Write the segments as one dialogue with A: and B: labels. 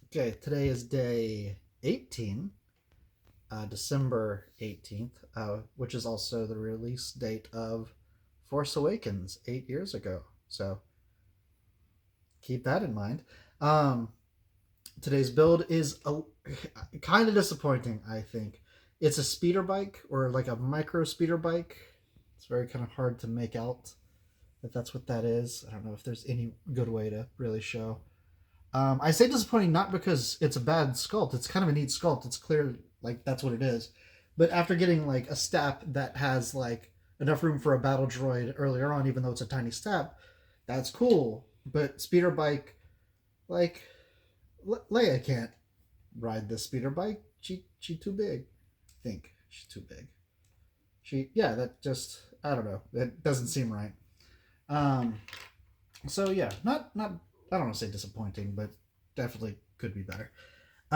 A: Okay, today is day 18, December 18th, which is also the release date of Force Awakens 8 years ago. So keep that in mind. Um, Today's build is kind of disappointing, I think. It's a speeder bike or like a micro speeder bike. It's very kind of hard to make out if that's what that is. I don't know if there's any good way to really show. I say disappointing not because it's a bad sculpt. It's kind of a neat sculpt. It's clear like that's what it is. But after getting like a step that has like enough room for a battle droid earlier on, even though it's a tiny step, that's cool. But speeder bike, like Leia can't ride this speeder bike. She too big. I think she's too big. That just I don't know. It doesn't seem right. Um, so yeah, not I don't want to say disappointing, but definitely could be better.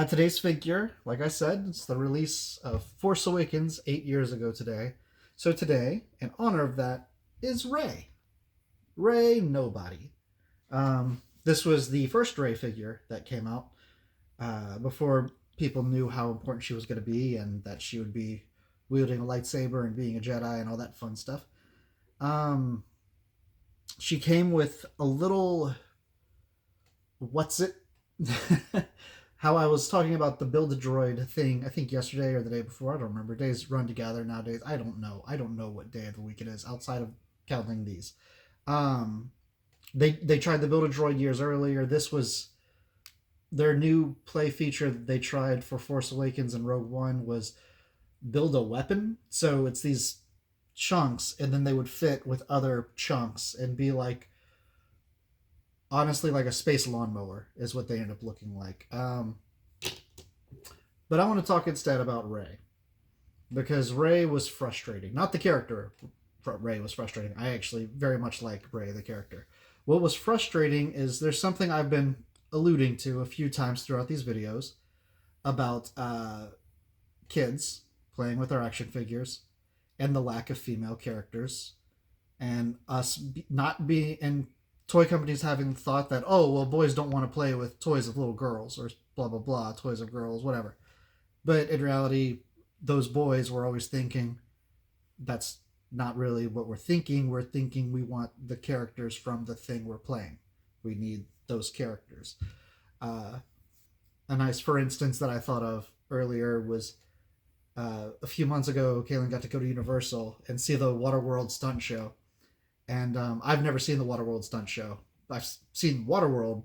A: Today's figure, like I said, it's the release of Force Awakens 8 years ago today. So today, in honor of that, is Rey Nobody. This was the first Rey figure that came out before people knew how important she was going to be and that she would be wielding a lightsaber and being a Jedi and all that fun stuff. Um, she came with a little what's it how I was talking about the build a droid thing, I think yesterday or the day before. I don't remember. Days run together nowadays. I don't know. I don't know what day of the week it is outside of counting these. Um, they tried the build a droid years earlier. This was their new play feature that they tried for Force Awakens and Rogue One was build a weapon. So it's these chunks, and then they would fit with other chunks and be like honestly like a space lawnmower is what they end up looking like. But I want to talk instead about Rey because Rey was frustrating. Not the character. Rey was frustrating. I actually very much like Rey the character. What was frustrating is there's something I've been alluding to a few times throughout these videos about kids playing with our action figures and the lack of female characters and us not being and toy companies having thought that, oh well, boys don't want to play with toys of little girls or blah blah blah, toys of girls, whatever. But in reality, those boys were always thinking that's not really what we're thinking. We're thinking we want the characters from the thing we're playing. We need those characters. uh, a nice for instance that I thought of earlier was a few months ago Kaylin got to go to Universal and see the Waterworld stunt show. And I've never seen the Waterworld stunt show. I've seen Waterworld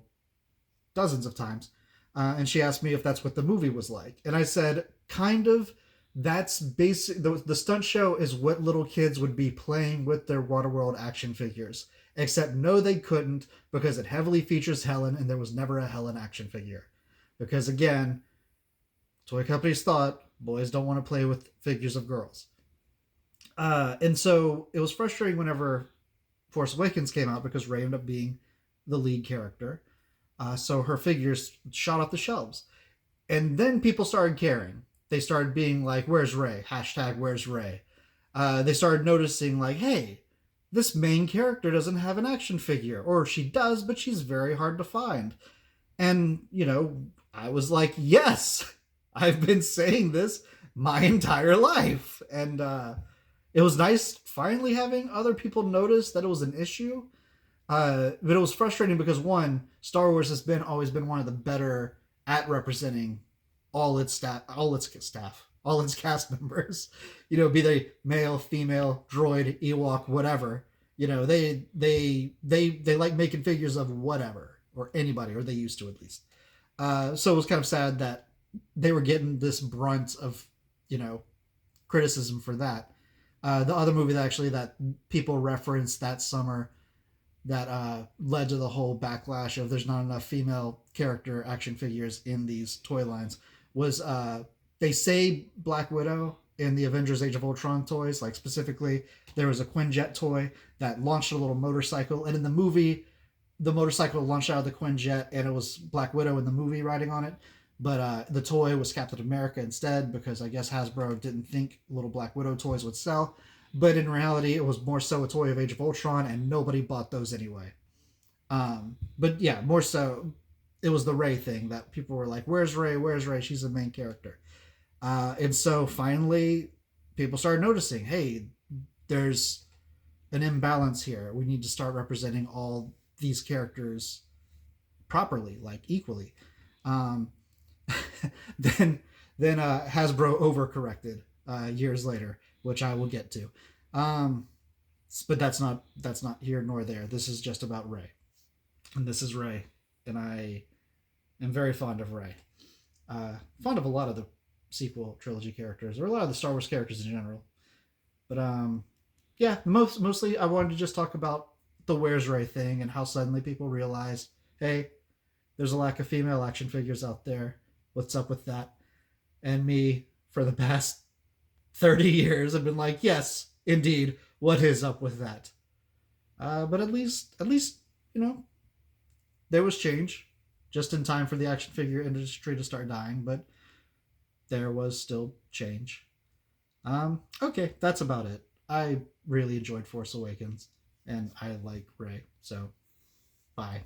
A: dozens of times. And she asked me if that's what the movie was like. And I said, kind of. That's basic. The stunt show is what little kids would be playing with their Waterworld action figures. Except, no, they couldn't because it heavily features Helen, and there was never a Helen action figure. Because, again, toy companies thought boys don't want to play with figures of girls. And so it was frustrating whenever Force Awakens came out because Rey ended up being the lead character. So her figures shot off the shelves. And then people started caring. They started being like, where's Rey? Hashtag where's Rey? They started noticing like, hey, this main character doesn't have an action figure. Or she does, but she's very hard to find. And, I was like, yes, I've been saying this my entire life. And it was nice finally having other people notice that it was an issue. But it was frustrating because one, Star Wars has been always been one of the better at representing all its cast members. Be they male, female, droid, Ewok, whatever. They like making figures of whatever or anybody, or they used to at least. So it was kind of sad that they were getting this brunt of criticism for that. The other movie that people referenced that summer that led to the whole backlash of there's not enough female character action figures in these toy lines was they say Black Widow in the Avengers Age of Ultron toys. Like specifically, there was a Quinjet toy that launched a little motorcycle, and in the movie, the motorcycle launched out of the Quinjet, and it was Black Widow in the movie riding on it. But the toy was Captain America instead because I guess Hasbro didn't think little Black Widow toys would sell. But in reality, it was more so a toy of Age of Ultron, and nobody bought those anyway. But yeah, more so, it was the Rey thing that people were like, "Where's Rey? Where's Rey? She's the main character." And so finally, people started noticing, hey, there's an imbalance here. We need to start representing all these characters properly, like equally. Um, then Hasbro overcorrected years later, which I will get to. But that's not here nor there. This is just about Rey, and this is Rey, and I am very fond of Rey. Fond of a lot of the sequel trilogy characters, or a lot of the Star Wars characters in general. But yeah, mostly I wanted to just talk about the Where's Rey thing and how suddenly people realized, hey, there's a lack of female action figures out there. What's up with that? And me, for the past 30 years, have been like, yes, indeed, what is up with that? But at least, you know, there was change, just in time for the action figure industry to start dying. But there was still change. Okay, that's about it. I really enjoyed Force Awakens, and I like Rey. So, bye.